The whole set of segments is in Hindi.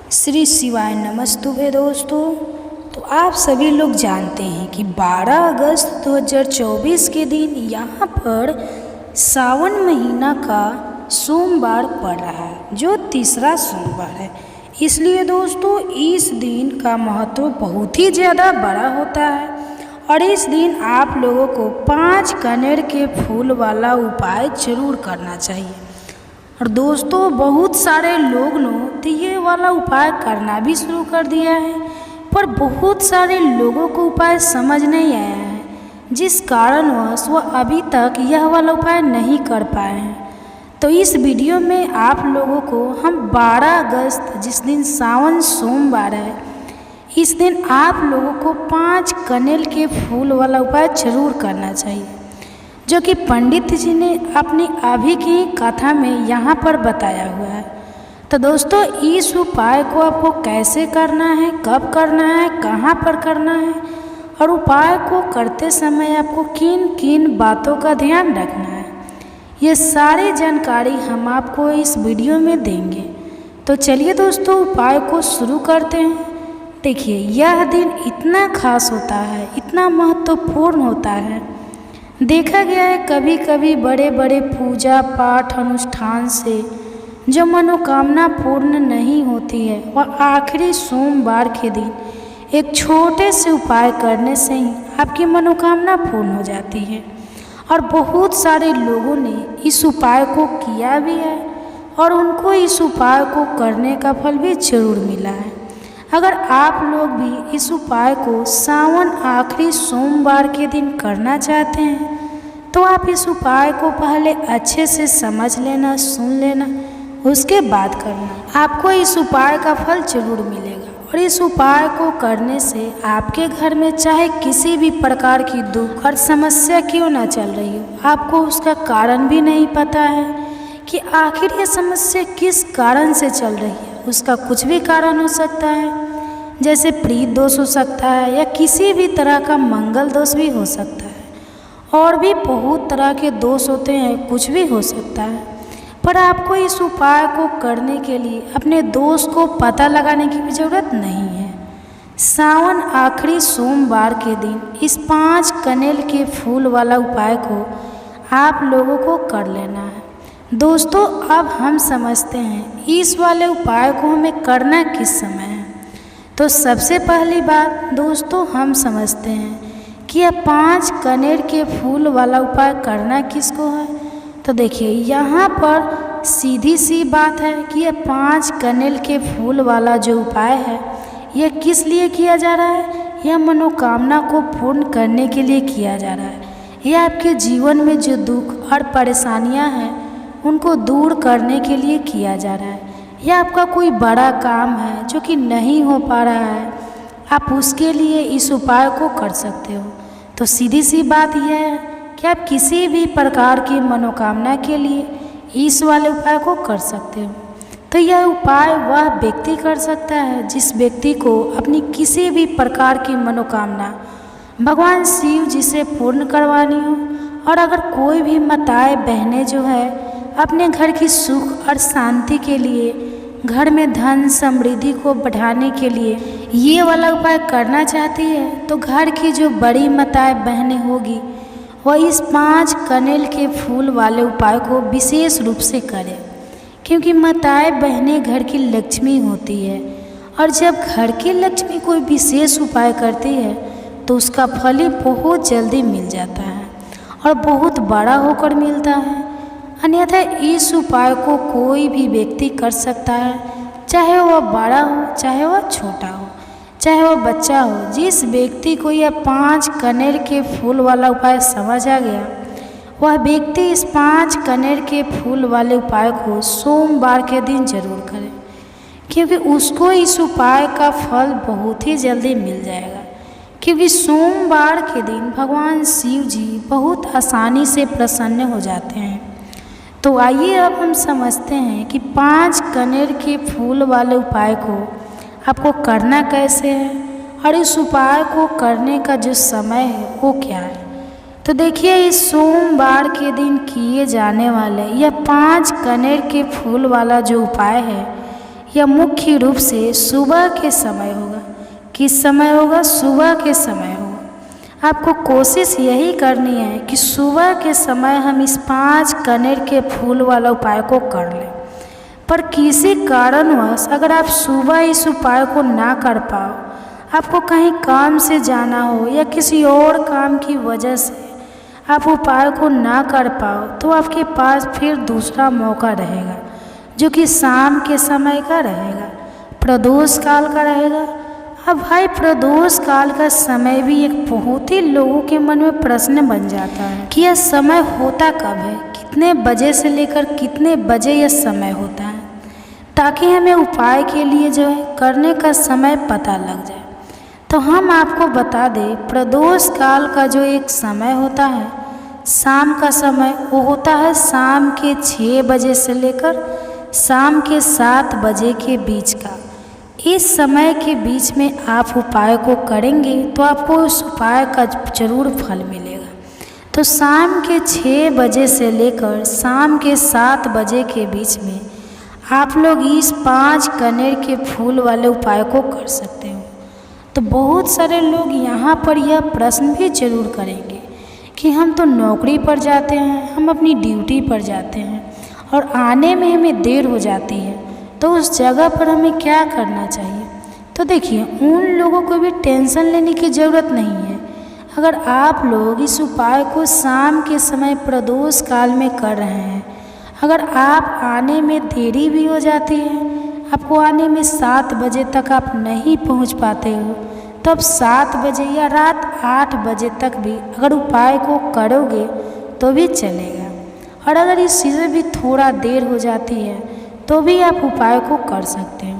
श्री शिवाय नमस्तुभे दोस्तों। तो आप सभी लोग जानते हैं कि 12 अगस्त 2024 के दिन यहाँ पर सावन महीना का सोमवार पड़ रहा है, जो तीसरा सोमवार है। इसलिए दोस्तों इस दिन का महत्व बहुत ही ज़्यादा बड़ा होता है और इस दिन आप लोगों को 5 कनेर के फूल वाला उपाय जरूर करना चाहिए। और दोस्तों बहुत सारे लोग तो ये वाला उपाय करना भी शुरू कर दिया है, पर बहुत सारे लोगों को उपाय समझ नहीं आया है, जिस कारणवश वह अभी तक यह वाला उपाय नहीं कर पाए हैं। तो इस वीडियो में आप लोगों को हम 12 अगस्त जिस दिन सावन सोमवार है, इस दिन आप लोगों को 5 कनेर के फूल वाला उपाय जरूर करना चाहिए, जो कि पंडित जी ने अपनी अभी की कथा में यहाँ पर बताया हुआ है। तो दोस्तों इस उपाय को आपको कैसे करना है, कब करना है, कहाँ पर करना है और उपाय को करते समय आपको किन किन बातों का ध्यान रखना है, ये सारी जानकारी हम आपको इस वीडियो में देंगे। तो चलिए दोस्तों उपाय को शुरू करते हैं। देखिए यह दिन इतना खास होता है, इतना महत्वपूर्ण होता है। देखा गया है कभी कभी बड़े बड़े पूजा पाठ अनुष्ठान से जो मनोकामना पूर्ण नहीं होती है, और आखिरी सोमवार के दिन एक छोटे से उपाय करने से ही आपकी मनोकामना पूर्ण हो जाती है। और बहुत सारे लोगों ने इस उपाय को किया भी है और उनको इस उपाय को करने का फल भी जरूर मिला है। अगर आप लोग भी इस उपाय को सावन आखिरी सोमवार के दिन करना चाहते हैं, तो आप इस उपाय को पहले अच्छे से समझ लेना, सुन लेना, उसके बाद करना। आपको इस उपाय का फल जरूर मिलेगा। और इस उपाय को करने से आपके घर में चाहे किसी भी प्रकार की दुख और समस्या क्यों ना चल रही हो, आपको उसका कारण भी नहीं पता है कि आखिर ये समस्या किस कारण से चल रही है। उसका कुछ भी कारण हो सकता है, जैसे प्रीत दोष हो सकता है या किसी भी तरह का मंगल दोष भी हो सकता है, और भी बहुत तरह के दोष होते हैं, कुछ भी हो सकता है। पर आपको इस उपाय को करने के लिए अपने दोष को पता लगाने की भी ज़रूरत नहीं है। सावन आखिरी सोमवार के दिन इस 5 कनेर के फूल वाला उपाय को आप लोगों को कर लेना है। दोस्तों अब हम समझते हैं इस वाले उपाय को हमें करना किस समय है। तो सबसे पहली बात दोस्तों हम समझते हैं कि यह 5 कनेर के फूल वाला उपाय करना किसको है। तो देखिए यहाँ पर सीधी सी बात है कि यह 5 कनेर के फूल वाला जो उपाय है, यह किस लिए किया जा रहा है। यह मनोकामना को पूर्ण करने के लिए किया जा रहा है। यह आपके जीवन में जो दुख और परेशानियां हैं उनको दूर करने के लिए किया जा रहा है। यह आपका कोई बड़ा काम है जो कि नहीं हो पा रहा है, आप उसके लिए इस उपाय को कर सकते हो। तो सीधी सी बात यह है कि आप किसी भी प्रकार की मनोकामना के लिए इस वाले उपाय को कर सकते हो। तो यह उपाय वह व्यक्ति कर सकता है जिस व्यक्ति को अपनी किसी भी प्रकार की मनोकामना भगवान शिव जी से पूर्ण करवानी हो। और अगर कोई भी माताएं बहनें जो है अपने घर की सुख और शांति के लिए, घर में धन समृद्धि को बढ़ाने के लिए ये वाला उपाय करना चाहती है, तो घर की जो बड़ी माताएं बहनें होगी वह इस 5 कनेर के फूल वाले उपाय को विशेष रूप से करें, क्योंकि माताएं बहनें घर की लक्ष्मी होती है। और जब घर की लक्ष्मी कोई विशेष उपाय करती है तो उसका फल ही बहुत जल्दी मिल जाता है और बहुत बड़ा होकर मिलता है। अन्यथा इस उपाय को कोई भी व्यक्ति कर सकता है, चाहे वह बड़ा हो, चाहे वह छोटा हो, चाहे वह बच्चा हो। जिस व्यक्ति को यह 5 कनेर के फूल वाला उपाय समझ आ गया, वह व्यक्ति इस 5 कनेर के फूल वाले उपाय को सोमवार के दिन जरूर करे, क्योंकि उसको इस उपाय का फल बहुत ही जल्दी मिल जाएगा। क्योंकि सोमवार के दिन भगवान शिव जी बहुत आसानी से प्रसन्न हो जाते हैं। तो आइए अब हम समझते हैं कि 5 कनेर के फूल वाले उपाय को आपको करना कैसे है और इस उपाय को करने का जो समय है वो क्या है। तो देखिए इस सोमवार के दिन किए जाने वाले यह 5 कनेर के फूल वाला जो उपाय है, यह मुख्य रूप से सुबह के समय होगा। किस समय होगा? सुबह के समय होगा। आपको कोशिश यही करनी है कि सुबह के समय हम इस 5 कनेर के फूल वाला उपाय को कर लें। पर किसी कारणवश अगर आप सुबह इस उपाय को ना कर पाओ, आपको कहीं काम से जाना हो या किसी और काम की वजह से आप उपाय को ना कर पाओ, तो आपके पास फिर दूसरा मौका रहेगा जो कि शाम के समय का रहेगा, प्रदोष काल का रहेगा। अब भाई प्रदोष काल का समय भी एक बहुत ही लोगों के मन में प्रश्न बन जाता है कि यह समय होता कब है, कितने बजे से लेकर कितने बजे यह समय होता है, ताकि हमें उपाय के लिए जो है करने का समय पता लग जाए। तो हम आपको बता दें, प्रदोष काल का जो एक समय होता है, शाम का समय, वो होता है शाम के 6 बजे से लेकर शाम के 7 बजे के बीच का। इस समय के बीच में आप उपाय को करेंगे तो आपको उस उपाय का जरूर फल मिलेगा। तो शाम के 6 बजे से लेकर शाम के 7 बजे के बीच में आप लोग इस 5 कनेर के फूल वाले उपाय को कर सकते हो। तो बहुत सारे लोग यहाँ पर यह प्रश्न भी जरूर करेंगे कि हम तो नौकरी पर जाते हैं, हम अपनी ड्यूटी पर जाते हैं और आने में हमें देर हो जाती है, तो उस जगह पर हमें क्या करना चाहिए? तो देखिए, उन लोगों को भी टेंशन लेने की ज़रूरत नहीं है। अगर आप लोग इस उपाय को शाम के समय प्रदोष काल में कर रहे हैं, अगर आप आने में देरी भी हो जाती है, आपको आने में 7 बजे तक आप नहीं पहुंच पाते हो, तो आप 7 बजे या रात 8 बजे तक भी अगर उपाय को करोगे तो भी चलेगा। और अगर इस चीज़ में भी थोड़ा देर हो जाती है तो भी आप उपाय को कर सकते हो,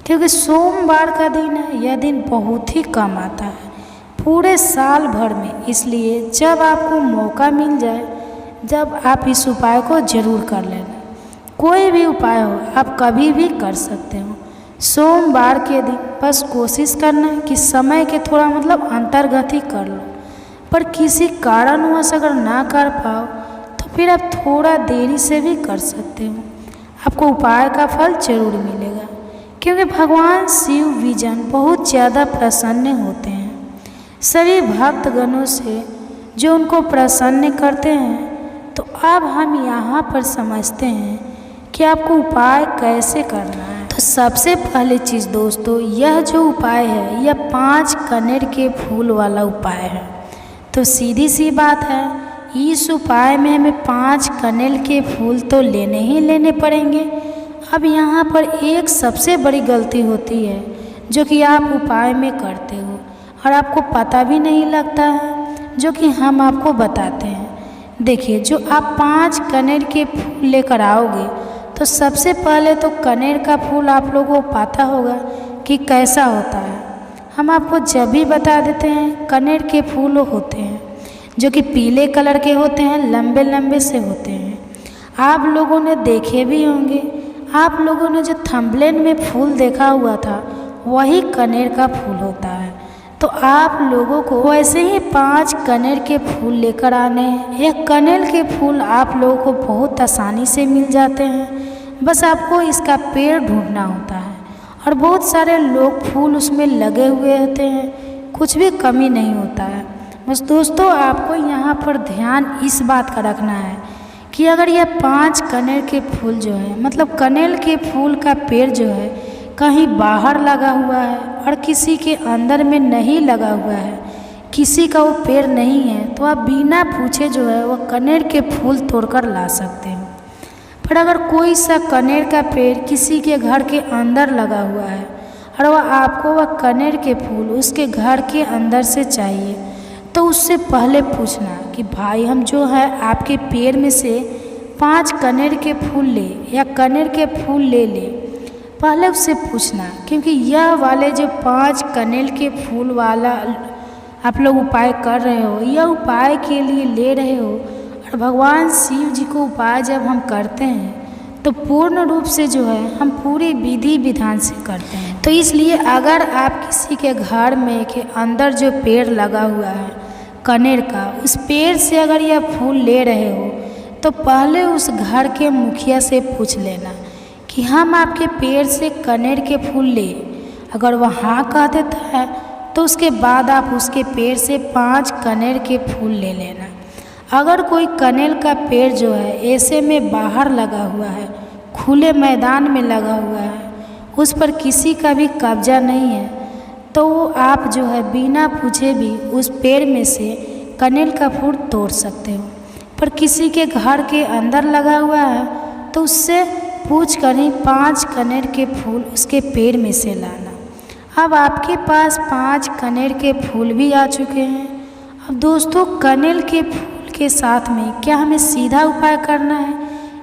क्योंकि सोमवार का दिन है, यह दिन बहुत ही कम आता है पूरे साल भर में। इसलिए जब आपको मौका मिल जाए, जब आप इस उपाय को ज़रूर कर लेना। कोई भी उपाय हो, आप कभी भी कर सकते हो। सोमवार के दिन बस कोशिश करना है कि समय के थोड़ा अंतर्गत ही कर लो। पर किसी कारणवश अगर ना कर पाओ तो फिर आप थोड़ा देरी से भी कर सकते हो, आपको उपाय का फल जरूर मिलेगा। क्योंकि भगवान शिव विजन बहुत ज़्यादा प्रसन्न होते हैं सभी भक्तगणों से जो उनको प्रसन्न करते हैं। तो अब हम यहाँ पर समझते हैं कि आपको उपाय कैसे करना है। तो सबसे पहले चीज़ दोस्तों, यह जो उपाय है यह 5 कनेर के फूल वाला उपाय है। तो सीधी सी बात है, इस उपाय में हमें 5 कनेर के फूल तो लेने ही लेने पड़ेंगे। अब यहाँ पर एक सबसे बड़ी गलती होती है जो कि आप उपाय में करते हो और आपको पता भी नहीं लगता है, जो कि हम आपको बताते हैं। देखिए, जो आप 5 कनेर के फूल लेकर आओगे, तो सबसे पहले तो कनेर का फूल आप लोगों को पता होगा कि कैसा होता है। हम आपको जब भी बता देते हैं, कनेर के फूल होते हैं जो कि पीले कलर के होते हैं, लंबे लंबे से होते हैं। आप लोगों ने देखे भी होंगे, आप लोगों ने जो थंबनेल में फूल देखा हुआ था वही कनेर का फूल होता है। तो आप लोगों को वैसे ही 5 कनेर के फूल लेकर आने हैं। यह कनेर के फूल आप लोगों को बहुत आसानी से मिल जाते हैं, बस आपको इसका पेड़ ढूंढना होता है। और बहुत सारे लोग फूल उसमें लगे हुए होते हैं, कुछ भी कमी नहीं होता है। बस दोस्तों, आपको यहाँ पर ध्यान इस बात का रखना है कि अगर यह 5 कनेर के फूल जो है, कनेर के फूल का पेड़ जो है कहीं बाहर लगा हुआ है और किसी के अंदर में नहीं लगा हुआ है, किसी का वो पेड़ नहीं है, तो आप बिना पूछे जो है वह कनेर के फूल तोड़कर ला सकते हो। पर अगर कोई सा कनेर का पेड़ किसी के घर के अंदर लगा हुआ है और वह आपको वह कनेर के फूल उसके घर के अंदर से चाहिए, तो उससे पहले पूछना कि भाई हम जो है आपके पेड़ में से 5 कनेर के फूल ले या कनेर के फूल ले ले, पहले उससे पूछना। क्योंकि यह वाले जो 5 कनेर के फूल वाला आप लोग उपाय कर रहे हो, यह उपाय के लिए ले रहे हो, और भगवान शिव जी को उपाय जब हम करते हैं तो पूर्ण रूप से जो है हम पूरी विधि विधान से करते हैं। तो इसलिए अगर आप किसी के घर में के अंदर जो पेड़ लगा हुआ है कनेर का, उस पेड़ से अगर यह फूल ले रहे हो, तो पहले उस घर के मुखिया से पूछ लेना कि हम आपके पेड़ से कनेर के फूल ले। अगर वह हाँ कह देता है तो उसके बाद आप उसके पेड़ से 5 कनेर के फूल ले लेना। अगर कोई कनेर का पेड़ जो है ऐसे में बाहर लगा हुआ है, खुले मैदान में लगा हुआ है, उस पर किसी का भी कब्जा नहीं है, तो आप जो है बिना पूछे भी उस पेड़ में से कनेर का फूल तोड़ सकते हो। पर किसी के घर के अंदर लगा हुआ है तो उससे पूछ कर ही 5 कनेर के फूल उसके पेड़ में से लाना। अब आपके पास 5 कनेर के फूल भी आ चुके हैं। अब दोस्तों, कनेर के फूल के साथ में क्या हमें सीधा उपाय करना है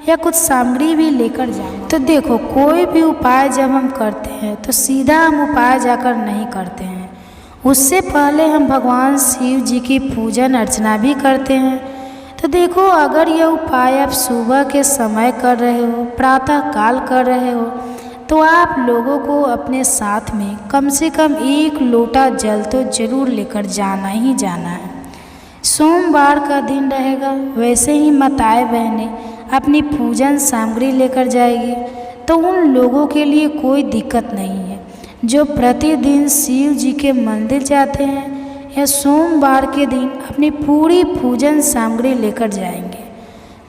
या कुछ सामग्री भी लेकर जाना? तो देखो, कोई भी उपाय जब हम करते हैं तो सीधा हम उपाय जाकर नहीं करते हैं। उससे पहले हम भगवान शिव जी की पूजन अर्चना भी करते हैं। तो देखो, अगर यह उपाय आप सुबह के समय कर रहे हो, प्रातः काल कर रहे हो, तो आप लोगों को अपने साथ में कम से कम 1 लोटा जल तो जरूर लेकर जाना ही जाना है। सोमवार का दिन रहेगा, वैसे ही माताएं बहनें अपनी पूजन सामग्री लेकर जाएगी, तो उन लोगों के लिए कोई दिक्कत नहीं है जो प्रतिदिन शिव जी के मंदिर जाते हैं या सोमवार के दिन अपनी पूरी पूजन सामग्री लेकर जाएंगे,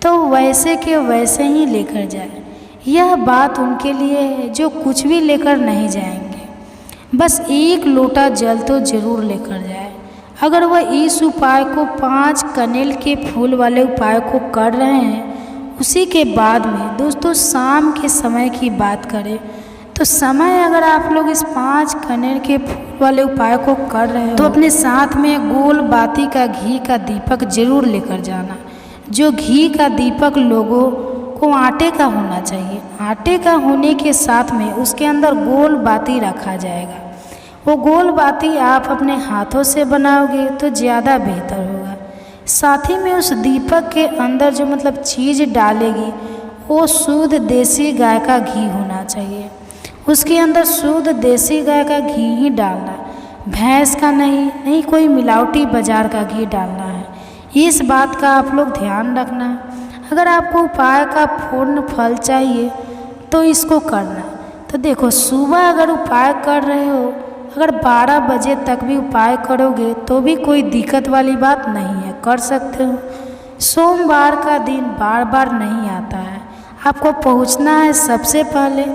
तो वैसे के वैसे ही लेकर जाए। यह बात उनके लिए है जो कुछ भी लेकर नहीं जाएंगे, बस 1 लोटा जल तो जरूर लेकर जाए। अगर वह इस उपाय को 5 कनेर के फूल वाले उपाय को कर रहे हैं, उसी के बाद में दोस्तों शाम के समय की बात करें तो समय अगर आप लोग इस 5 कनेर के फूल वाले उपाय को कर रहे हो तो अपने साथ में गोल बाती का घी का दीपक जरूर लेकर जाना। जो घी का दीपक लोगों को आटे का होना चाहिए। आटे का होने के साथ में उसके अंदर गोल बाती रखा जाएगा। वो गोल बाती आप अपने हाथों से बनाओगे तो ज़्यादा बेहतर होगा। साथ ही में उस दीपक के अंदर जो मतलब चीज़ डालेगी वो शुद्ध देसी गाय का घी होना चाहिए। उसके अंदर शुद्ध देसी गाय का घी ही डालना, भैंस का नहीं कोई मिलावटी बाजार का घी डालना है। इस बात का आप लोग ध्यान रखना। अगर आपको उपाय का पूर्ण फल चाहिए तो इसको करना। तो देखो, सुबह अगर उपाय कर रहे हो, अगर 12 बजे तक भी उपाय करोगे तो भी कोई दिक्कत वाली बात नहीं है, कर सकते हो। सोमवार का दिन बार बार नहीं आता है। आपको पहुंचना है सबसे पहले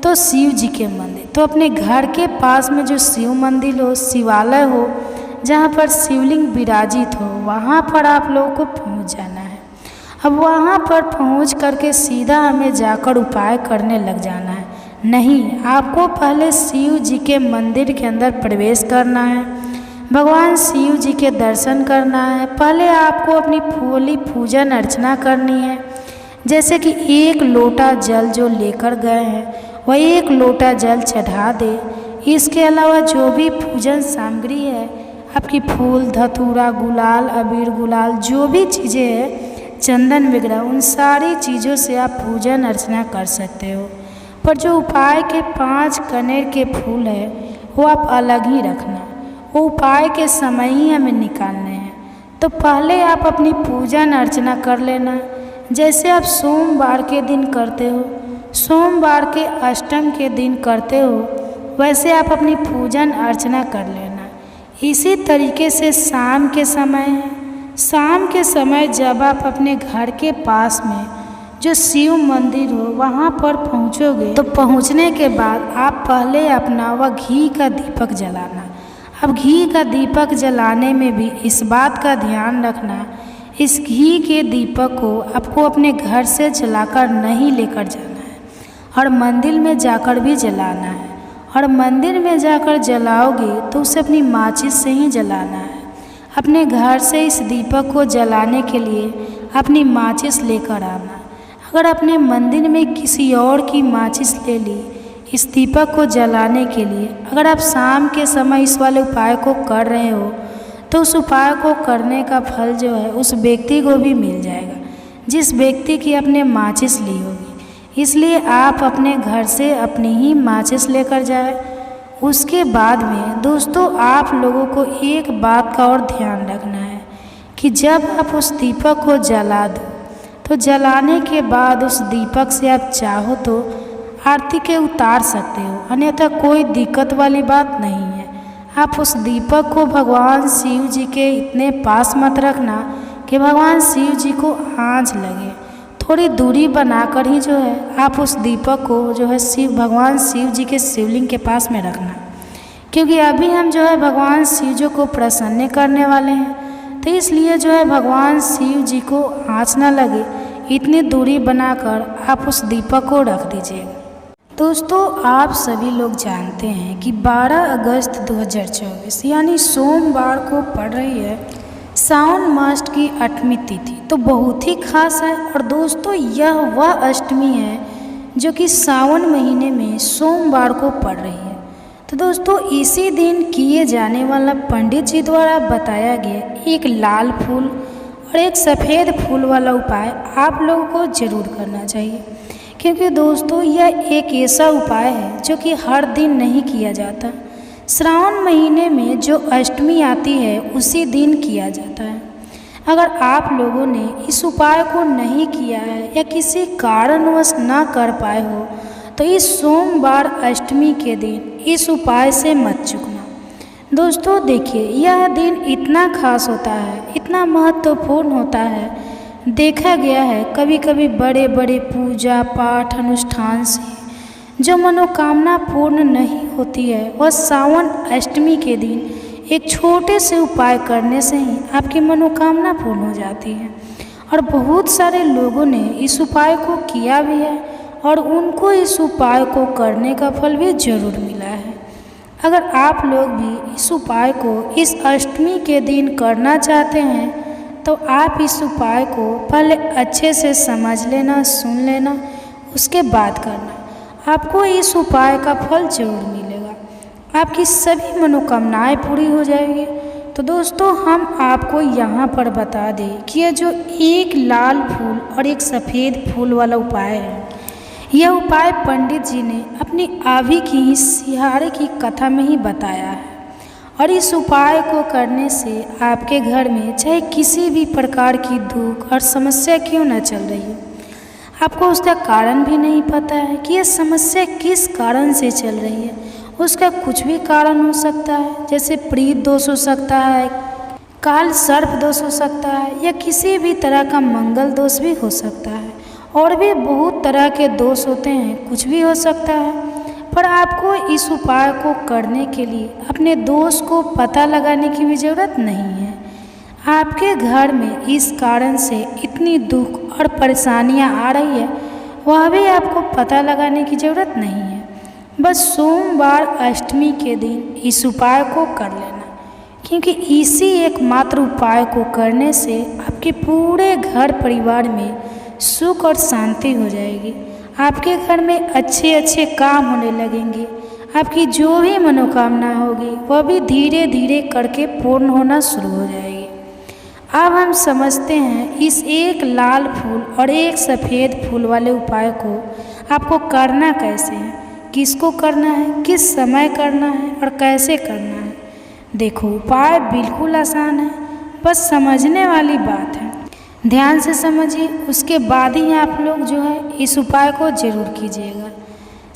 तो शिव जी के मंदिर। तो अपने घर के पास में जो शिव मंदिर हो, शिवालय हो, जहाँ पर शिवलिंग विराजित हो, वहाँ पर आप लोगों को पहुँच जाना है। अब वहाँ पर पहुँच करके सीधा हमें जाकर उपाय करने लग जाना है नहीं, आपको पहले शिव जी के मंदिर के अंदर प्रवेश करना है, भगवान शिव जी के दर्शन करना है। पहले आपको अपनी पूरी पूजन अर्चना करनी है। जैसे कि 1 लोटा जल जो लेकर गए हैं वह 1 लोटा जल चढ़ा दे। इसके अलावा जो भी पूजन सामग्री है, आपकी फूल, धतूरा, गुलाल, अबीर गुलाल, जो भी चीज़ें हैं, चंदन वगैरह, उन सारी चीज़ों से आप पूजन अर्चना कर सकते हो। पर जो उपाय के 5 कनेर के फूल है वो आप अलग ही रखना, वो उपाय के समय ही हमें निकालने हैं। तो पहले आप अपनी पूजन अर्चना कर लेना। जैसे आप सोमवार के दिन करते हो, सोमवार के अष्टम के दिन करते हो, वैसे आप अपनी पूजन अर्चना कर लेना। इसी तरीके से शाम के समय है, शाम के समय जब आप अपने घर के पास में जो शिव मंदिर हो वहाँ पर पहुँचोगे तो पहुँचने के बाद आप पहले अपना वह घी का दीपक जलाना। अब घी का दीपक जलाने में भी इस बात का ध्यान रखना, इस घी के दीपक को आपको अपने घर से जलाकर नहीं लेकर जाना है और मंदिर में जाकर भी जलाना है। और मंदिर में जाकर जलाओगे तो उसे अपनी माचिस से ही जलाना है। अपने घर से इस दीपक को जलाने के लिए अपनी माचिस लेकर आना। अगर अपने मंदिर में किसी और की माचिस ले ली इस दीपक को जलाने के लिए, अगर आप शाम के समय इस वाले उपाय को कर रहे हो तो उस उपाय को करने का फल जो है उस व्यक्ति को भी मिल जाएगा जिस व्यक्ति की आपने माचिस ली होगी। इसलिए आप अपने घर से अपनी ही माचिस लेकर जाए। उसके बाद में दोस्तों आप लोगों को एक बात का और ध्यान रखना है कि जब आप उस दीपक को जला दो तो जलाने के बाद उस दीपक से आप चाहो तो आरती के उतार सकते हो, अन्यथा कोई दिक्कत वाली बात नहीं है। आप उस दीपक को भगवान शिव जी के इतने पास मत रखना कि भगवान शिव जी को आँच लगे। थोड़ी दूरी बनाकर ही जो है आप उस दीपक को जो है भगवान शिव जी के शिवलिंग के पास में रखना, क्योंकि अभी हम जो है भगवान शिव जी को प्रसन्न करने वाले हैं। तो इसलिए जो है भगवान शिव जी को आँच न लगे, इतनी दूरी बनाकर आप उस दीपक को रख दीजिएगा। दोस्तों, आप सभी लोग जानते हैं कि 12 अगस्त 2024 यानी सोमवार को पड़ रही है सावन मास की 8वीं तिथि, तो बहुत ही खास है। और दोस्तों, यह वह अष्टमी है जो कि सावन महीने में सोमवार को पड़ रही है। तो दोस्तों, इसी दिन किए जाने वाला पंडित जी द्वारा बताया गया एक लाल फूल और एक सफ़ेद फूल वाला उपाय आप लोगों को जरूर करना चाहिए, क्योंकि दोस्तों यह एक ऐसा उपाय है जो कि हर दिन नहीं किया जाता। श्रावण महीने में जो अष्टमी आती है उसी दिन किया जाता है। अगर आप लोगों ने इस उपाय को नहीं किया है या किसी कारणवश ना कर पाए हो तो इस सोमवार अष्टमी के दिन इस उपाय से मत चूकना। दोस्तों देखिए, यह दिन इतना खास होता है, इतना महत्वपूर्ण होता है, देखा गया है कभी कभी बड़े बड़े पूजा पाठ अनुष्ठान से जो मनोकामना पूर्ण नहीं होती है, वह सावन अष्टमी के दिन एक छोटे से उपाय करने से ही आपकी मनोकामना पूर्ण हो जाती है। और बहुत सारे लोगों ने इस उपाय को किया भी है और उनको इस उपाय को करने का फल भी जरूर मिला है। अगर आप लोग भी इस उपाय को इस अष्टमी के दिन करना चाहते हैं तो आप इस उपाय को पहले अच्छे से समझ लेना, सुन लेना, उसके बाद करना। आपको इस उपाय का फल जरूर मिलेगा, आपकी सभी मनोकामनाएं पूरी हो जाएगी। तो दोस्तों, हम आपको यहाँ पर बता दें कि यह जो एक लाल फूल और एक सफ़ेद फूल वाला उपाय है, यह उपाय पंडित जी ने अपनी आवी की सिहारे की कथा में ही बताया है। और इस उपाय को करने से आपके घर में चाहे किसी भी प्रकार की दुख और समस्या क्यों न चल रही हो, आपको उसका कारण भी नहीं पता है कि यह समस्या किस कारण से चल रही है। उसका कुछ भी कारण हो सकता है, जैसे प्रीत दोष हो सकता है, काल सर्प दोष हो सकता है, या किसी भी तरह का मंगल दोष भी हो सकता है। और भी बहुत तरह के दोष होते हैं, कुछ भी हो सकता है। पर आपको इस उपाय को करने के लिए अपने दोष को पता लगाने की भी ज़रूरत नहीं है। आपके घर में इस कारण से इतनी दुख और परेशानियां आ रही है, वह भी आपको पता लगाने की ज़रूरत नहीं है। बस सोमवार अष्टमी के दिन इस उपाय को कर लेना, क्योंकि इसी एकमात्र उपाय को करने से आपके पूरे घर परिवार में सुख और शांति हो जाएगी। आपके घर में अच्छे अच्छे काम होने लगेंगे। आपकी जो भी मनोकामना होगी वह भी धीरे धीरे करके पूर्ण होना शुरू हो जाएगी। अब हम समझते हैं इस एक लाल फूल और एक सफ़ेद फूल वाले उपाय को आपको करना कैसे है, किसको करना है, किस समय करना है और कैसे करना है। देखो, उपाय बिल्कुल आसान है, बस समझने वाली बात है। ध्यान से समझिए, उसके बाद ही आप लोग जो है इस उपाय को ज़रूर कीजिएगा।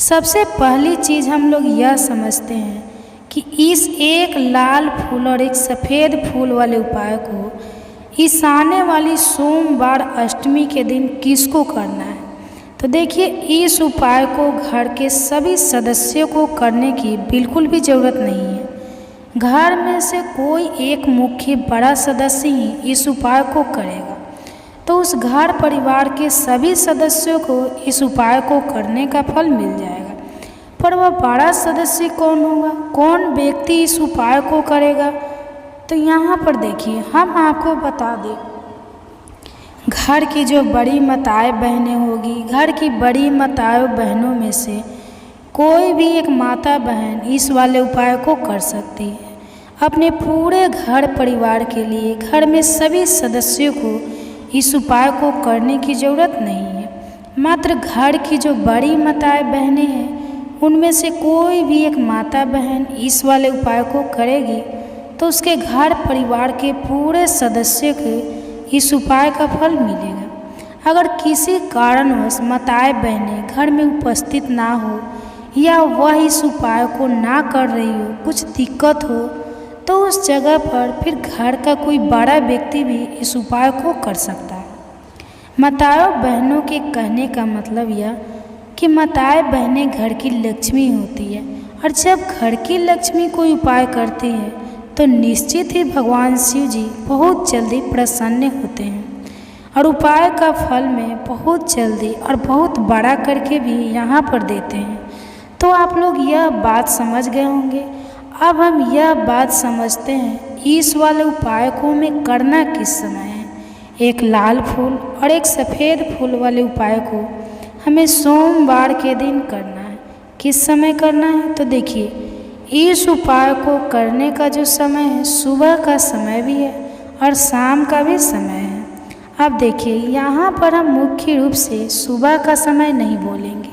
सबसे पहली चीज़ हम लोग यह समझते हैं कि इस एक लाल फूल और एक सफ़ेद फूल वाले उपाय को इस आने वाली सोमवार अष्टमी के दिन किसको करना है। तो देखिए, इस उपाय को घर के सभी सदस्यों को करने की बिल्कुल भी ज़रूरत नहीं है। घर में से कोई एक मुख्य बड़ा सदस्य ही इस उपाय को करेगा, तो उस घर परिवार के सभी सदस्यों को इस उपाय को करने का फल मिल जाएगा। पर वह बड़ा सदस्य कौन होगा, कौन व्यक्ति इस उपाय को करेगा, तो यहाँ पर देखिए हम आपको बता दें, घर की जो बड़ी माताएं बहनें होगी, घर की बड़ी माताओं बहनों में से कोई भी एक माता बहन इस वाले उपाय को कर सकती है। अपने पूरे घर परिवार के लिए घर में सभी सदस्यों को इस उपाय को करने की ज़रूरत नहीं है। मात्र घर की जो बड़ी माताएं बहनें हैं उनमें से कोई भी एक माता बहन इस वाले उपाय को करेगी तो उसके घर परिवार के पूरे सदस्य को इस उपाय का फल मिलेगा। अगर किसी कारणवश माताएं बहनें घर में उपस्थित ना हो या वह इस उपाय को ना कर रही हो, कुछ दिक्कत हो, तो उस जगह पर फिर घर का कोई बड़ा व्यक्ति भी इस उपाय को कर सकता है। माताओं बहनों के कहने का मतलब यह कि माताएं बहनें घर की लक्ष्मी होती है, और जब घर की लक्ष्मी कोई उपाय करती है तो निश्चित ही भगवान शिव जी बहुत जल्दी प्रसन्न होते हैं और उपाय का फल में बहुत जल्दी और बहुत बड़ा करके भी यहाँ पर देते हैं। तो आप लोग यह बात समझ गए होंगे। अब हम यह बात समझते हैं इस वाले उपाय को हमें करना किस समय है। एक लाल फूल और एक सफ़ेद फूल वाले उपाय को हमें सोमवार के दिन करना है। किस समय करना है, तो देखिए इस उपाय को करने का जो समय है सुबह का समय भी है और शाम का भी समय है। अब देखिए यहाँ पर हम मुख्य रूप से सुबह का समय नहीं बोलेंगे,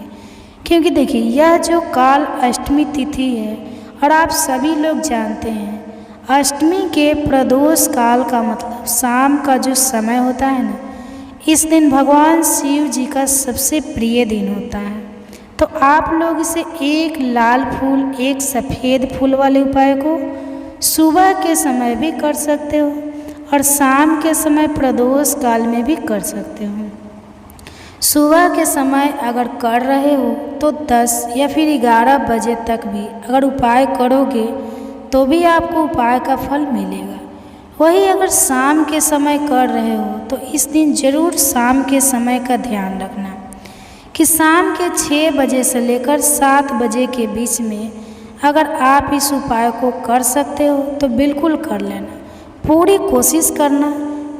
क्योंकि देखिए यह जो काल अष्टमी तिथि है और आप सभी लोग जानते हैं अष्टमी के प्रदोष काल का मतलब शाम का जो समय होता है ना, इस दिन भगवान शिव जी का सबसे प्रिय दिन होता है। तो आप लोग इसे एक लाल फूल एक सफ़ेद फूल वाले उपाय को सुबह के समय भी कर सकते हो और शाम के समय प्रदोष काल में भी कर सकते हो। सुबह के समय अगर कर रहे हो तो 10 या फिर 11 बजे तक भी अगर उपाय करोगे तो भी आपको उपाय का फल मिलेगा। वही अगर शाम के समय कर रहे हो तो इस दिन ज़रूर शाम के समय का ध्यान रखना कि शाम के 6 बजे से लेकर 7 बजे के बीच में अगर आप इस उपाय को कर सकते हो तो बिल्कुल कर लेना, पूरी कोशिश करना।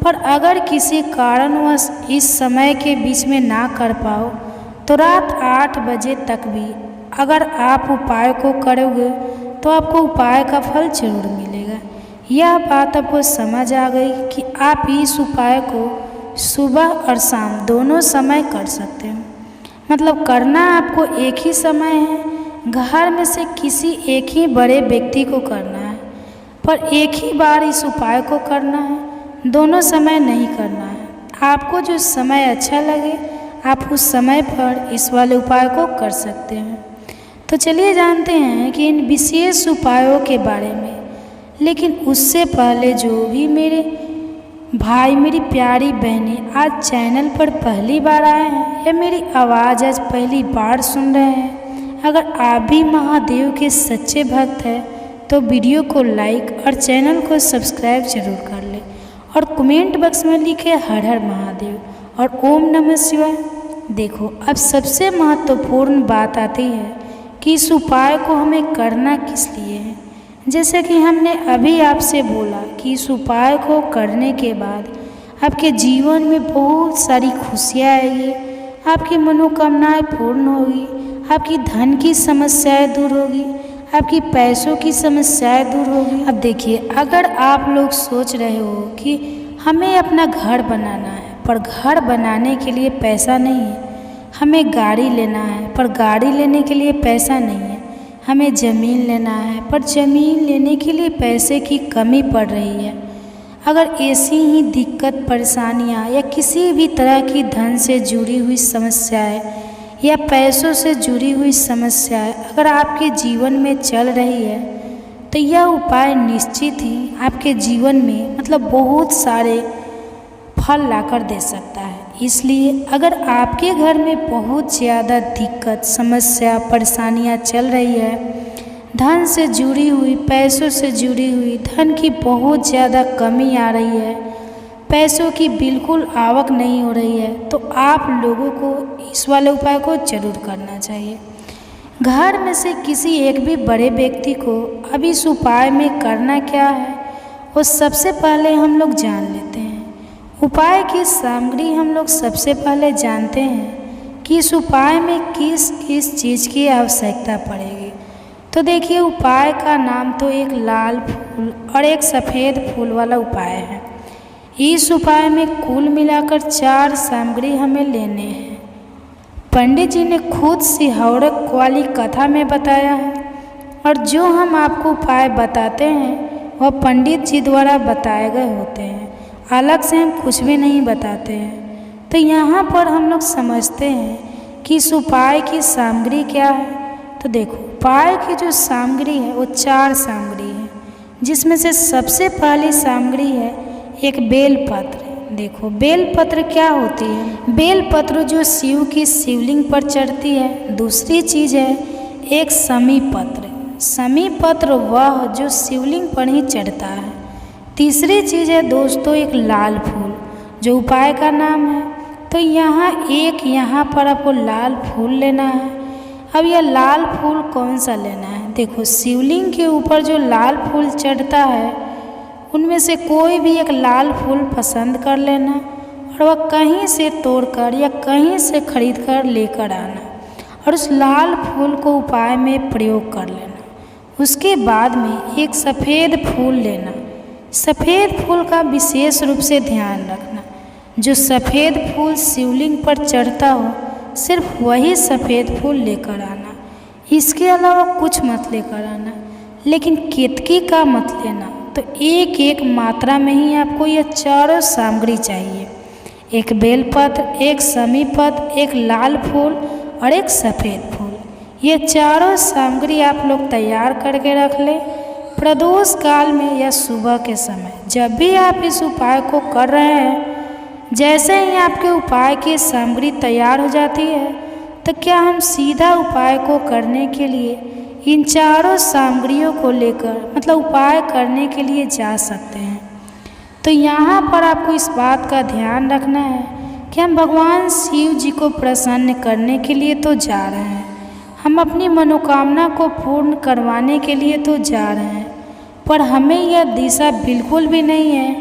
पर अगर किसी कारणवश इस समय के बीच में ना कर पाओ तो रात 8 बजे तक भी अगर आप उपाय को करोगे तो आपको उपाय का फल जरूर मिलेगा। यह बात आपको समझ आ गई कि आप इस उपाय को सुबह और शाम दोनों समय कर सकते हो। मतलब करना आपको एक ही समय है, घर में से किसी एक ही बड़े व्यक्ति को करना है, पर एक ही बार इस उपाय को करना है, दोनों समय नहीं करना है। आपको जो समय अच्छा लगे आप उस समय पर इस वाले उपाय को कर सकते हैं। तो चलिए जानते हैं कि इन विशेष उपायों के बारे में। लेकिन उससे पहले जो भी मेरे भाई मेरी प्यारी बहनें आज चैनल पर पहली बार आए हैं या मेरी आवाज़ आज पहली बार सुन रहे हैं, अगर आप भी महादेव के सच्चे भक्त हैं तो वीडियो को लाइक और चैनल को सब्सक्राइब जरूर कर लें और कमेंट बॉक्स में लिखे हर हर महादेव और ओम नमः शिवाय। देखो अब सबसे महत्वपूर्ण बात आती है कि इस उपाय को हमें करना किस लिए है। जैसे कि हमने अभी आपसे बोला कि इस उपाय को करने के बाद आपके जीवन में बहुत सारी खुशियाँ आएगी, आपकी मनोकामनाएं पूर्ण होगी, आपकी धन की समस्याएं दूर होगी, आपकी पैसों की समस्याएं दूर होगी। अब देखिए अगर आप लोग सोच रहे हो कि हमें अपना घर बनाना है पर घर बनाने के लिए पैसा नहीं है, हमें गाड़ी लेना है पर गाड़ी लेने के लिए पैसा नहीं है, हमें ज़मीन लेना है पर ज़मीन लेने के लिए पैसे की कमी पड़ रही है, अगर ऐसी ही दिक्कत परेशानियां या किसी भी तरह की धन से जुड़ी हुई समस्याएं या पैसों से जुड़ी हुई समस्याएं अगर आपके जीवन में चल रही है तो यह उपाय निश्चित ही आपके जीवन में मतलब बहुत सारे फल लाकर दे सकता है। इसलिए अगर आपके घर में बहुत ज़्यादा दिक्कत समस्या परेशानियां चल रही है, धन से जुड़ी हुई पैसों से जुड़ी हुई धन की बहुत ज़्यादा कमी आ रही है, पैसों की बिल्कुल आवक नहीं हो रही है, तो आप लोगों को इस वाले उपाय को जरूर करना चाहिए। घर में से किसी एक भी बड़े व्यक्ति को अब इस उपाय में करना क्या है वो सबसे पहले हम लोग जान लेते हैं। उपाय की सामग्री हम लोग सबसे पहले जानते हैं कि इस उपाय में किस किस चीज़ की आवश्यकता पड़ेगी। तो देखिए उपाय का नाम तो एक लाल फूल और एक सफ़ेद फूल वाला उपाय है। इस उपाय में कुल मिलाकर 4 सामग्री हमें लेने हैं। पंडित जी ने खुद सिहौरक वाली कथा में बताया है और जो हम आपको उपाय बताते हैं वह पंडित जी द्वारा बताए गए होते हैं, अलग से हम कुछ भी नहीं बताते हैं। तो यहाँ पर हम लोग समझते हैं कि इस उपाय की सामग्री क्या है। तो देखो, उपाय की जो सामग्री है वो 4 सामग्री है, जिसमें से सबसे पहली सामग्री है एक बेलपत्र। देखो, बेलपत्र क्या होती है? बेलपत्र जो शिव की शिवलिंग पर चढ़ती है। दूसरी चीज़ है एक समीपत्र। समीपत्र वह जो शिवलिंग पर ही चढ़ता है। तीसरी चीज़ है दोस्तों एक लाल फूल, जो उपाय का नाम है। तो यहाँ पर आपको लाल फूल लेना है। अब यह लाल फूल कौन सा लेना है? देखो, शिवलिंग के ऊपर जो लाल फूल चढ़ता है उनमें से कोई भी एक लाल फूल पसंद कर लेना और वह कहीं से तोड़कर या कहीं से खरीद कर लेकर आना और उस लाल फूल को उपाय में प्रयोग कर लेना। उसके बाद में एक सफ़ेद फूल लेना। सफ़ेद फूल का विशेष रूप से ध्यान रखना। जो सफ़ेद फूल शिवलिंग पर चढ़ता हो सिर्फ वही सफ़ेद फूल लेकर आना। इसके अलावा कुछ मत लेकर आना, लेकिन केतकी का मत लेना। तो एक एक मात्रा में ही आपको यह चारों सामग्री चाहिए। एक बेलपत्र, एक समीपत्र, एक लाल फूल और एक सफ़ेद फूल। ये चारों सामग्री आप लोग तैयार करके रख लें। प्रदोष काल में या सुबह के समय जब भी आप इस उपाय को कर रहे हैं, जैसे ही आपके उपाय की सामग्री तैयार हो जाती है, तो क्या हम सीधा उपाय को करने के लिए इन चारों सामग्रियों को लेकर मतलब उपाय करने के लिए जा सकते हैं। तो यहाँ पर आपको इस बात का ध्यान रखना है कि हम भगवान शिव जी को प्रसन्न करने के लिए तो जा रहे हैं, हम अपनी मनोकामना को पूर्ण करवाने के लिए तो जा रहे हैं, पर हमें यह दिशा बिल्कुल भी नहीं है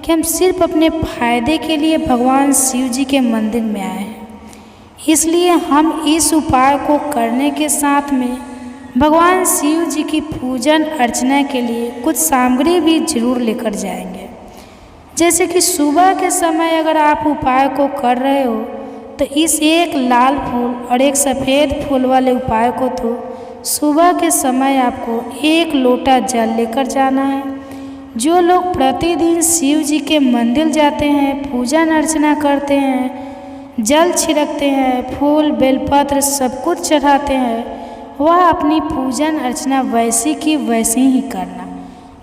कि हम सिर्फ अपने फायदे के लिए भगवान शिव जी के मंदिर में आए हैं। इसलिए हम इस उपाय को करने के साथ में भगवान शिव जी की पूजन अर्चना के लिए कुछ सामग्री भी जरूर लेकर जाएंगे। जैसे कि सुबह के समय अगर आप उपाय को कर रहे हो तो इस एक लाल फूल और एक सफ़ेद फूल वाले उपाय को तो सुबह के समय आपको 1 लोटा जल लेकर जाना है। जो लोग प्रतिदिन शिव जी के मंदिर जाते हैं, पूजन अर्चना करते हैं, जल छिड़कते हैं, फूल बेलपत्र सब कुछ चढ़ाते हैं, वह अपनी पूजन अर्चना वैसी की वैसी ही करना।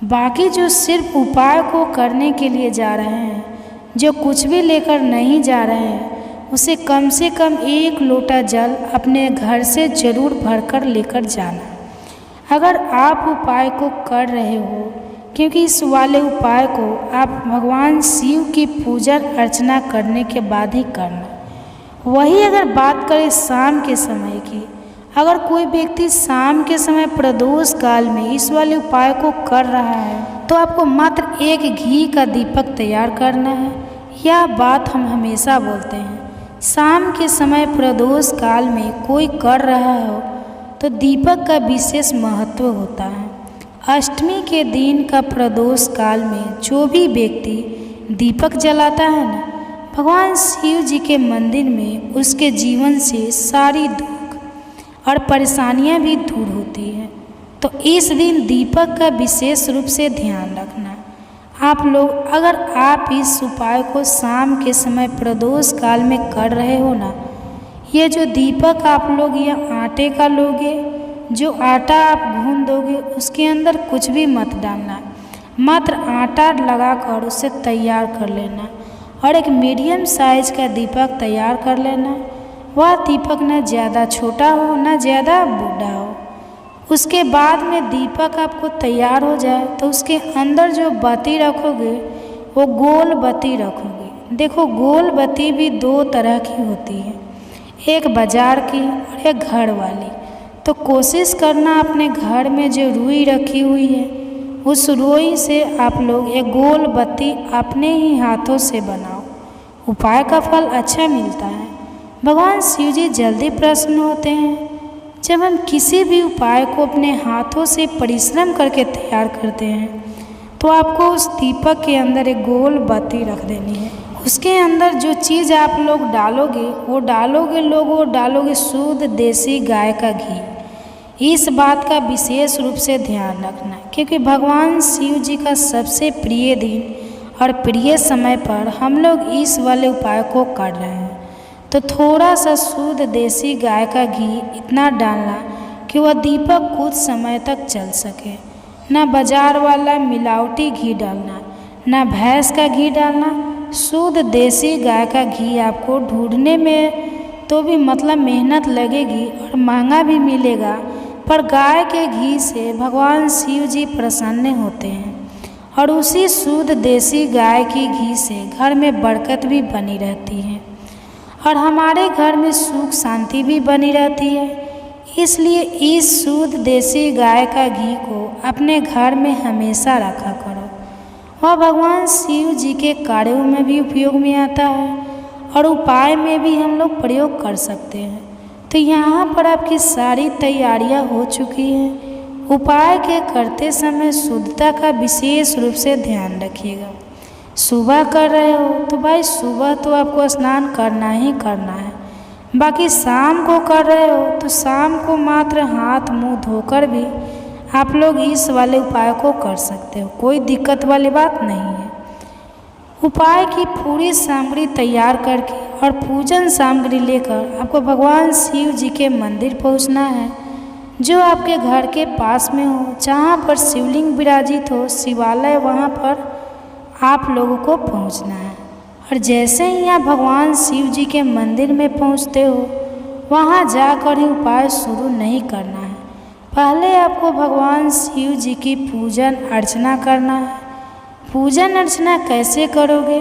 बाकी जो सिर्फ उपाय को करने के लिए जा रहे हैं, जो कुछ भी लेकर नहीं जा रहे हैं, उसे कम से कम 1 लोटा जल अपने घर से ज़रूर भरकर लेकर जाना। अगर आप उपाय को कर रहे हो, क्योंकि इस वाले उपाय को आप भगवान शिव की पूजन अर्चना करने के बाद ही करना। वही अगर बात करें शाम के समय की, अगर कोई व्यक्ति शाम के समय प्रदोष काल में इस वाले उपाय को कर रहा है, तो आपको मात्र 1 घी का दीपक तैयार करना है। यह बात हम हमेशा बोलते हैं, शाम के समय प्रदोष काल में कोई कर रहा हो तो दीपक का विशेष महत्व होता है। अष्टमी के दिन का प्रदोष काल में जो भी व्यक्ति दीपक जलाता है ना, भगवान शिव जी के मंदिर में उसके जीवन से सारी दुख और परेशानियां भी दूर होती हैं। तो इस दिन दीपक का विशेष रूप से ध्यान रखना। आप लोग अगर आप इस उपाय को शाम के समय प्रदोष काल में कर रहे हो ना, ये जो दीपक आप लोग ये आटे का लोगे, जो आटा आप गूंद दोगे उसके अंदर कुछ भी मत डालना, मात्र आटा लगाकर उसे तैयार कर लेना और एक मीडियम साइज का दीपक तैयार कर लेना। वह दीपक न ज़्यादा छोटा हो न ज़्यादा बूढ़ा हो। उसके बाद में दीपक आपको तैयार हो जाए तो उसके अंदर जो बत्ती रखोगे वो गोल बत्ती रखोगे। देखो, गोल बत्ती भी 2 तरह की होती है, एक बाजार की और एक घर वाली। तो कोशिश करना अपने घर में जो रुई रखी हुई है उस रुई से आप लोग एक गोल बत्ती अपने ही हाथों से बनाओ। उपाय का फल अच्छा मिलता है। भगवान शिव जी जल्दी प्रसन्न होते हैं जब हम किसी भी उपाय को अपने हाथों से परिश्रम करके तैयार करते हैं। तो आपको उस दीपक के अंदर एक गोल बत्ती रख देनी है। उसके अंदर जो चीज़ आप लोग डालोगे वो डालोगे शुद्ध देसी गाय का घी। इस बात का विशेष रूप से ध्यान रखना, क्योंकि भगवान शिव जी का सबसे प्रिय दिन और प्रिय समय पर हम लोग इस वाले उपाय को कर रहे हैं। तो थोड़ा सा शुद्ध देसी गाय का घी इतना डालना कि वह दीपक कुछ समय तक चल सके। ना बाजार वाला मिलावटी घी डालना, ना भैंस का घी डालना। शुद्ध देसी गाय का घी आपको ढूंढने में तो भी मतलब मेहनत लगेगी और महंगा भी मिलेगा, पर गाय के घी से भगवान शिव जी प्रसन्न होते हैं और उसी शुद्ध देसी गाय की घी से घर में बरकत भी बनी रहती है और हमारे घर में सुख शांति भी बनी रहती है। इसलिए इस शुद्ध देसी गाय का घी को अपने घर में हमेशा रखा करो। वह भगवान शिव जी के कार्यों में भी उपयोग में आता है और उपाय में भी हम लोग प्रयोग कर सकते हैं। तो यहाँ पर आपकी सारी तैयारियाँ हो चुकी हैं। उपाय के करते समय शुद्धता का विशेष रूप से ध्यान रखिएगा। सुबह कर रहे हो तो भाई सुबह तो आपको स्नान करना ही करना है। बाकी शाम को कर रहे हो तो शाम को मात्र हाथ मुंह धोकर भी आप लोग इस वाले उपाय को कर सकते हो, कोई दिक्कत वाली बात नहीं है। उपाय की पूरी सामग्री तैयार करके और पूजन सामग्री लेकर आपको भगवान शिव जी के मंदिर पहुंचना है, जो आपके घर के पास में हो। जहाँ पर शिवलिंग विराजित हो, शिवालय, वहाँ पर आप लोगों को पहुंचना है। और जैसे ही आप भगवान शिव जी के मंदिर में पहुंचते हो, वहाँ जाकर ही उपाय शुरू नहीं करना है। पहले आपको भगवान शिव जी की पूजन अर्चना करना है। पूजन अर्चना कैसे करोगे?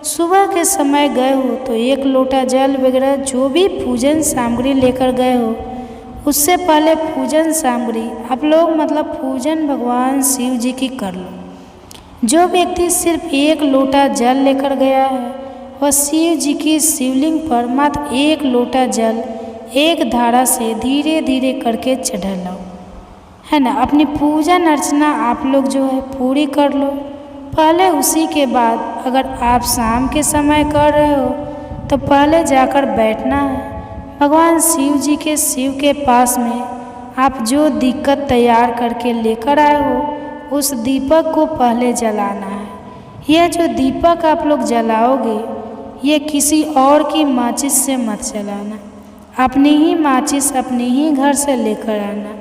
सुबह के समय गए हो तो 1 लोटा जल वगैरह जो भी पूजन सामग्री लेकर गए हो, उससे पहले पूजन सामग्री आप लोग मतलब पूजन भगवान शिव जी की कर लो। जो व्यक्ति सिर्फ 1 लोटा जल लेकर गया है, वह शिव जी की शिवलिंग पर मात्र 1 लोटा जल एक धारा से धीरे धीरे करके चढ़ा लो, है ना। अपनी पूजन अर्चना आप लोग जो है पूरी कर लो। पहले उसी के बाद अगर आप शाम के समय कर रहे हो तो पहले जाकर बैठना है भगवान शिव जी के शिव के पास में। आप जो दिक्कत तैयार करके लेकर आए हो, उस दीपक को पहले जलाना है। यह जो दीपक आप लोग जलाओगे, ये किसी और की माचिस से मत जलाना, अपनी ही माचिस अपने ही घर से लेकर आना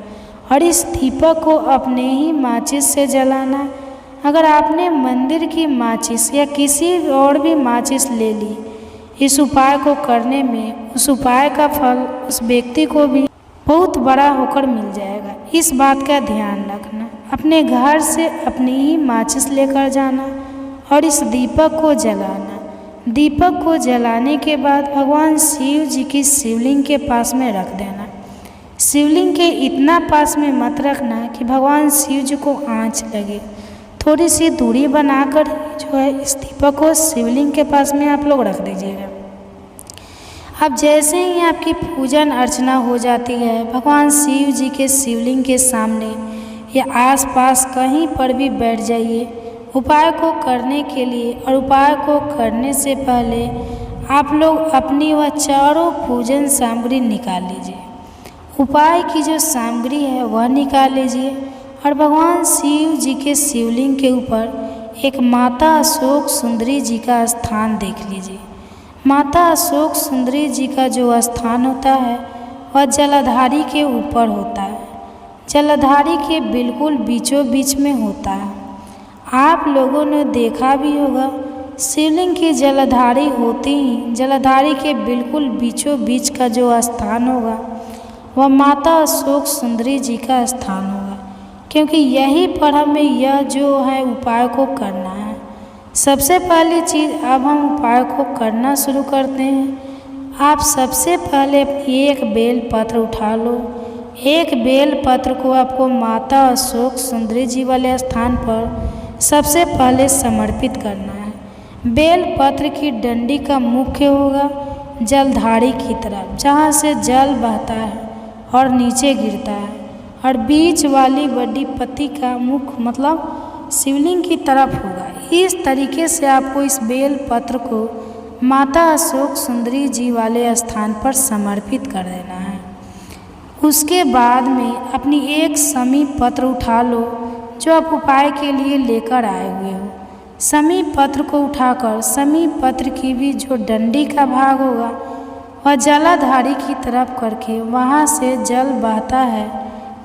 और इस दीपक को अपने ही माचिस से जलाना। अगर आपने मंदिर की माचिस या किसी और भी माचिस ले ली, इस उपाय को करने में उस उपाय का फल उस व्यक्ति को भी बहुत बड़ा होकर मिल जाएगा। इस बात का ध्यान रखना। अपने घर से अपनी ही माचिस लेकर जाना और इस दीपक को जलाना। दीपक को जलाने के बाद भगवान शिव जी की शिवलिंग के पास में रख देना। शिवलिंग के इतना पास में मत रखना कि भगवान शिव जी को आँच लगे। थोड़ी सी दूरी बनाकर जो है इस दीपक को शिवलिंग के पास में आप लोग रख दीजिएगा। अब जैसे ही आपकी पूजन अर्चना हो जाती है, भगवान शिव जी के शिवलिंग के सामने या आसपास कहीं पर भी बैठ जाइए उपाय को करने के लिए। और उपाय को करने से पहले आप लोग अपनी वह चारों पूजन सामग्री निकाल लीजिए। उपाय की जो सामग्री है वह निकाल लीजिए और भगवान शिव जी के शिवलिंग के ऊपर एक माता अशोक सुंदरी जी का स्थान देख लीजिए। माता अशोक सुंदरी जी का जो स्थान होता है वह जलाधारी के ऊपर होता है, जलाधारी के बिल्कुल बीचों बीच में होता है। आप लोगों ने देखा भी होगा, शिवलिंग की जलाधारी होती ही जलाधारी के बिल्कुल बीचों बीच का जो स्थान होगा वह माता अशोक सुंदरी जी का स्थान होगा, क्योंकि यहीं पर हमें यह जो है उपाय को करना है। सबसे पहली चीज़ अब हम उपाय को करना शुरू करते हैं। आप सबसे पहले एक बेल पत्र उठा लो। एक बेल पत्र को आपको माता अशोक सुंदरी जी वाले स्थान पर सबसे पहले समर्पित करना है। बेल पत्र की डंडी का मुख्य होगा जलधारी की तरफ, जहाँ से जल बहता है और नीचे गिरता है, और बीच वाली बड़ी पत्ती का मुख मतलब शिवलिंग की तरफ होगा। इस तरीके से आपको इस बेल पत्र को माता अशोक सुंदरी जी वाले स्थान पर समर्पित कर देना है। उसके बाद में अपनी एक समी पत्र उठा लो जो आप उपाय के लिए लेकर आए हुए हो। समी पत्र को उठाकर समी पत्र की भी जो डंडी का भाग होगा वह जलाधारी की तरफ करके वहाँ से जल बहता है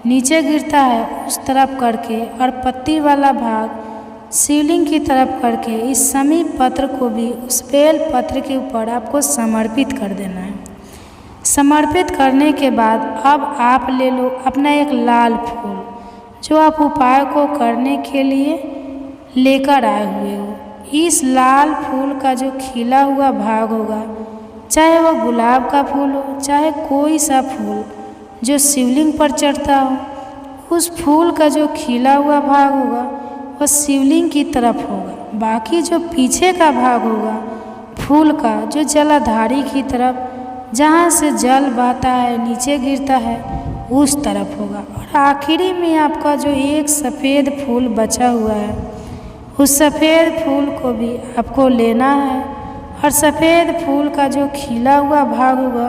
नीचे गिरता है उस तरफ करके, और पत्ती वाला भाग शिवलिंग की तरफ करके इस समी पत्र को भी उस बेल पत्र के ऊपर आपको समर्पित कर देना है। समर्पित करने के बाद अब आप ले लो अपना एक लाल फूल जो आप उपाय को करने के लिए लेकर आए हुए हो। इस लाल फूल का जो खिला हुआ भाग होगा, चाहे वह गुलाब का फूल हो चाहे कोई सा फूल जो शिवलिंग पर चढ़ता हो, उस फूल का जो खिला हुआ भाग होगा वह शिवलिंग की तरफ होगा। बाकी जो पीछे का भाग होगा फूल का जो जलाधारी की तरफ जहाँ से जल बहता है नीचे गिरता है उस तरफ होगा। और आखिरी में आपका जो एक सफ़ेद फूल बचा हुआ है उस सफ़ेद फूल को भी आपको लेना है, और सफ़ेद फूल का जो खिला हुआ भाग होगा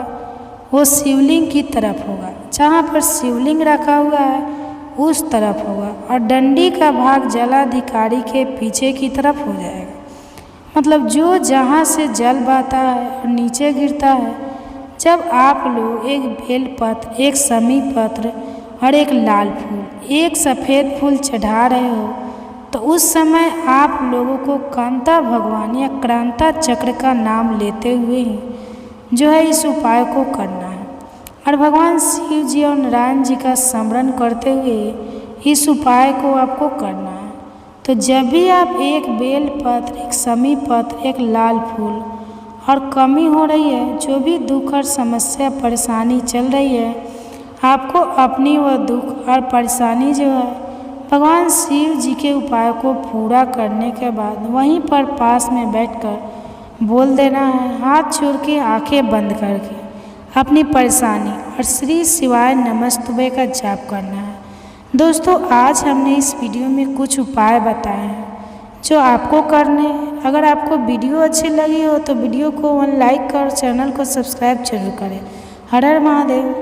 वो शिवलिंग की तरफ होगा, जहाँ पर शिवलिंग रखा हुआ है उस तरफ होगा, और डंडी का भाग जलाधिकारी के पीछे की तरफ हो जाएगा। मतलब जो जहाँ से जल बहता है और नीचे गिरता है, जब आप लोग एक बेलपत्र, एक समी पत्र और एक लाल फूल, एक सफ़ेद फूल चढ़ा रहे हो, तो उस समय आप लोगों को कांता भगवान या क्रांता चक्र का नाम लेते हुए ही जो है इस उपाय को करना है, और भगवान शिव जी और नारायण जी का स्मरण करते हुए इस उपाय को आपको करना है। तो जब भी आप एक बेलपत्र, एक समी पत्र, एक लाल फूल और कमी हो रही है, जो भी दुख और समस्या परेशानी चल रही है, आपको अपनी वह दुख और परेशानी जो है भगवान शिव जी के उपाय को पूरा करने के बाद वहीं पर पास में बैठकर बोल देना है, हाथ जोड़ के आंखें बंद करके अपनी परेशानी और श्री शिवाय नमस्तुभे का जाप करना है। दोस्तों, आज हमने इस वीडियो में कुछ उपाय बताए हैं जो आपको करने। अगर आपको वीडियो अच्छी लगी हो तो वीडियो को लाइक कर चैनल को सब्सक्राइब जरूर करें। हर हर महादेव।